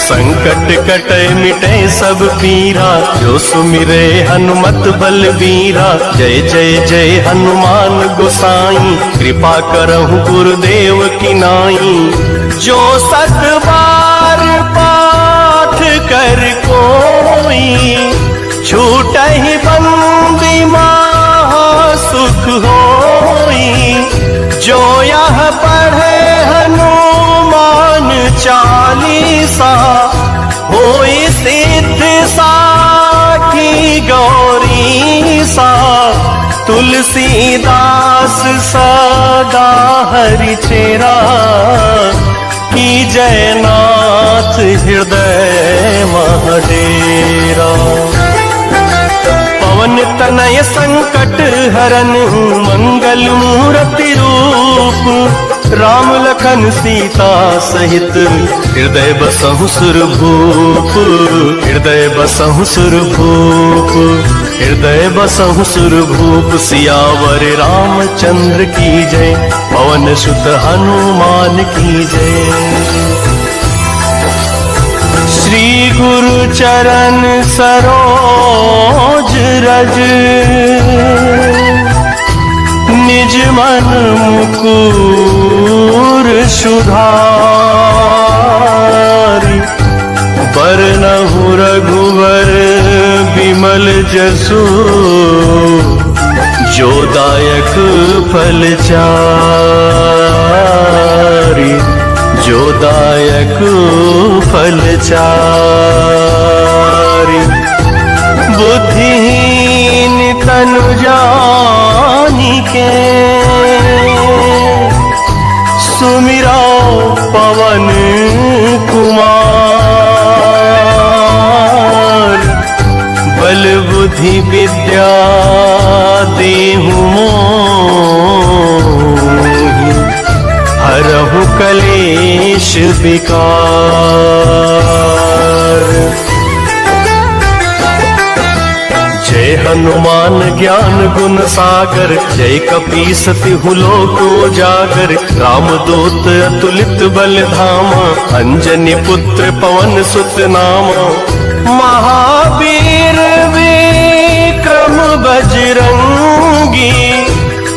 [SPEAKER 1] संकट कटे मिटे सब पीरा, जो सुमिरे हनुमत बलबीरा। जय जय जय हनुमान गोसाई, कृपा करहु गुरुदेव की नाई। जो सत बार पाठ कर कोई, छूटहि बंदी महा सुख होई। जो यह पढ़े हनुमान चालीसा, होई सिद्ध साखी गौरीसा। तुलसीदास सदा हरि चेरा, की जयनाथ हृदय मह डेरा। पवन तनय संकट हरन, मंगल मूर्ति रूप। राम लखन सीता सहित, हृदय बसहु सुरभूप। हृदय बसहु सुरभूप, हृदय बसहु सुरभूप। सियावर रामचंद्र की जय, पवन सुत हनुमान की जय। श्री गुरु चरण सरोज रज, निज मन मुकुर सुधारि। बरनहु रघुवर बिमल जसु, जो दायक फल चारि। जो दायक फल चारि। बुद्धिहीन तनु जानिके, सुमिरो पवन कुमार। बल बुद्धि विद्या देहु मोहि, हरहु कलेश विकार। जय हनुमान ज्ञान गुण सागर, जय कपीस तिहु लोक उजागर। रामदूत अतुलित बल धामा, अंजनी पुत्र पवन सुत नामा। महावीर विक्रम बजरंगी,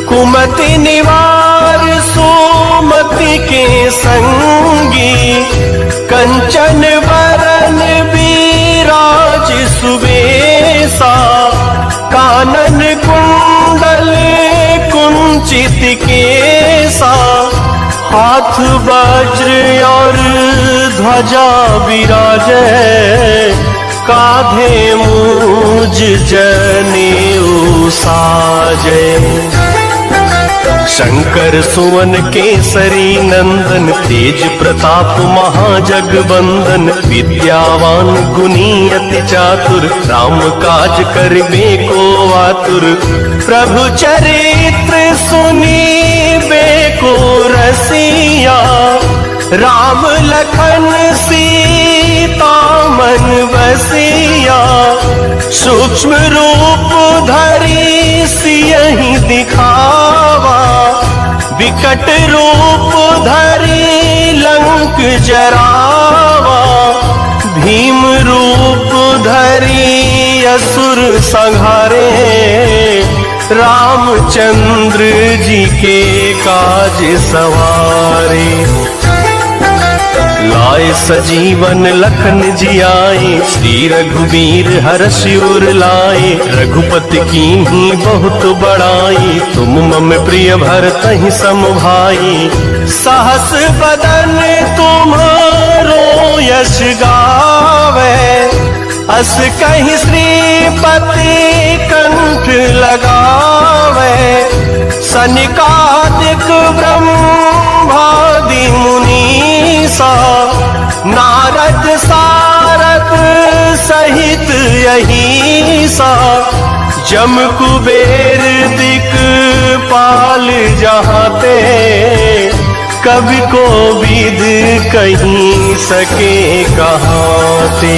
[SPEAKER 1] कुमति निवार सुमति के संगी। कंचन वरन विराज सुबेसा, कानन कुंडल कुंचित केसा। हाथ वज्र और ध्वजा विराजे, काधे मूज जनेऊ साजे। शंकर सुवन केसरी नंदन, तेज प्रताप महाजगबंदन। विद्यावान गुणी अति चातुर, राम काज करिबे को आतुर। प्रभु चरित्र सुनीबे को रसिया, राम लखन सीता मन बसिया। सूक्ष्म रूप धरि सियहि दिखावा, विकट रूप धरि लंक जरावा। भीम रूप धरि असुर संहारे, रामचंद्र जी के काज सवारे। लाए सजीवन लखन जियाए, श्री रघुवीर हर्ष उर लाए। रघुपति कीन्ही बहुत बड़ाई, तुम मम प्रिय भरतहि सम भाई। सहस बदन तुम्हारो यश गावे, अस कहीं श्रीपति कंठ लगावे। सनिकादिक ब्रह्मादि मुनीसा, नारद सारद सहित यही सा। जम कुबेर दिक्पाल जहाते, कवि को विद कहीं सके कहाते।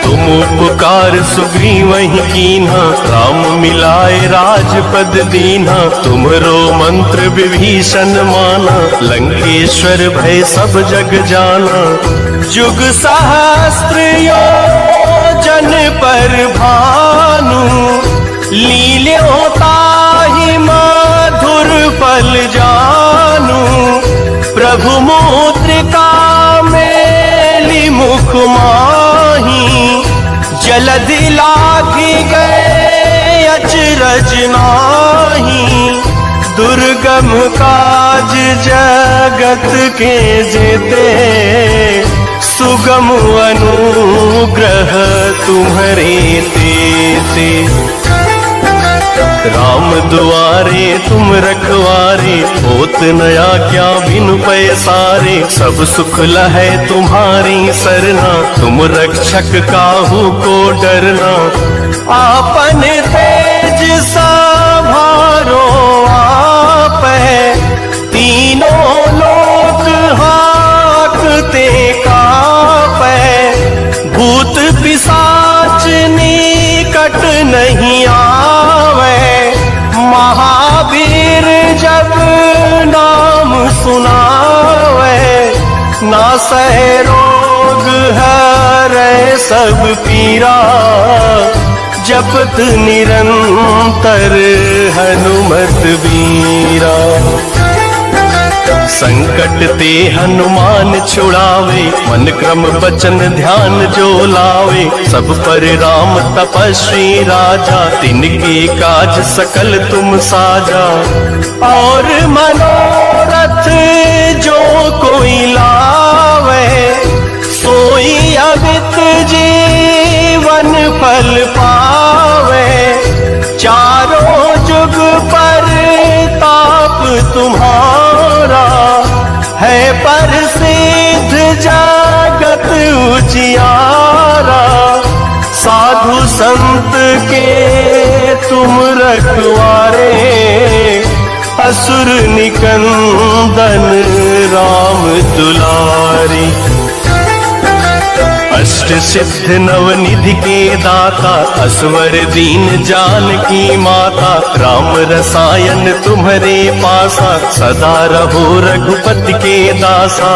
[SPEAKER 1] तुम उपकार सुग्रीवहि कीन्हा, राम मिलाए राजपद दीन्हा। तुम्हरो मंत्र विभीषण माना, लंकेश्वर भय सब जग जाना। जुग सहस्त्र योजन पर भानु, लील्यों ताहि मधुर फल जानू। प्रभु मुद्रिका मेली मुख माही, जलधि लागी गए अचरज नाही। दुर्गम काज जगत के जेते, सुगम अनुग्रह तुम्हरे तेते। राम दुआरे तुम रखवारे, होत नया क्या बिनु पैसारे। सब सुख लहै तुम्हारी सरना, तुम रक्षक काहू को डरना। आपन तेज संभारो आपै, तीनों लोक हाकते कापै। भूत पिशाच निकट नहीं आवे, महावीर जब नाम सुनावे। नासै रोग हरै सब पीरा, जपत निरंतर हनुमत बीरा। संकट ते हनुमान छुड़ावे, मन क्रम बचन ध्यान जो लावे। सब पर राम तपस्वी राजा, तिनके काज सकल तुम साजा। और मनोरथ जो कोई लावे, सोई अमित जीवन फल पावे। चारों जुग पर ताप तुम्हारा, है प्रसिद्ध जगत उजियारा। साधु संत के तुम रखवारे, असुर निकंदन राम दुलारी। अष्ट सिद्ध नवनिधि के दाता, असवर दीन जानकी माता। राम रसायन तुम्हारे पासा, सदा रहो रघुपति के दासा।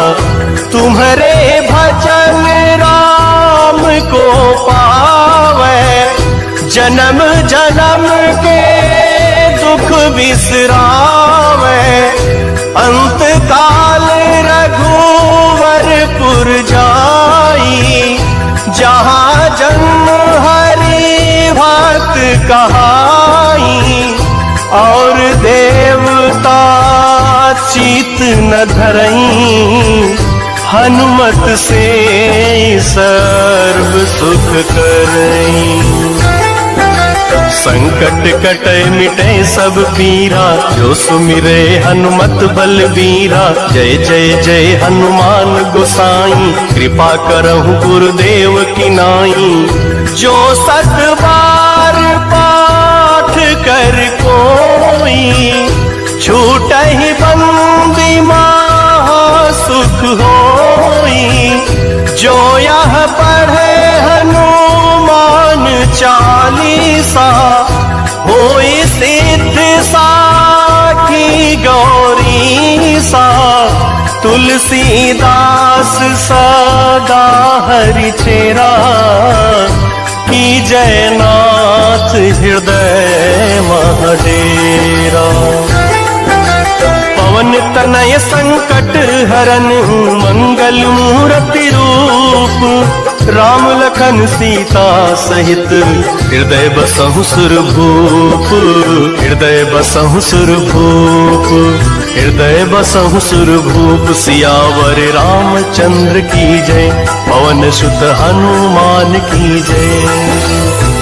[SPEAKER 1] तुम्हारे भजन राम को पावे, जन्म जन्म के दुख बिसरावे। अंत काल रघुवरपुर जाई, जहाँ जन्म हरि भक्त कहाई। और देवता चित न धरई, हनुमत से सर्व सुख करई। संकट कटे मिटे सब पीरा, जो सुमिरे हनुमत बलबीरा। जय जय जय हनुमान गोसाई, कृपा करहु गुरुदेव की नाई। जो सत बार पाठ कर कोई, छूटहि बंदी महा सुख होई। जो यह पढ़े हनुमान चालीसा, होई सिद्ध साखी गौरी सा। तुलसीदास सदा हरि चेरा, की जयनाथ हृदय महडेरा। पवन तनय संकट हरन मंगल मूर्ति रूप। राम लखन सीता सहित हृदय बसहु सुरभूप। हृदय बसहु सुरभूप। हृदय बसहु सुरभूप। सियावर रामचंद्र की जय। पवन सुत हनुमान की जय।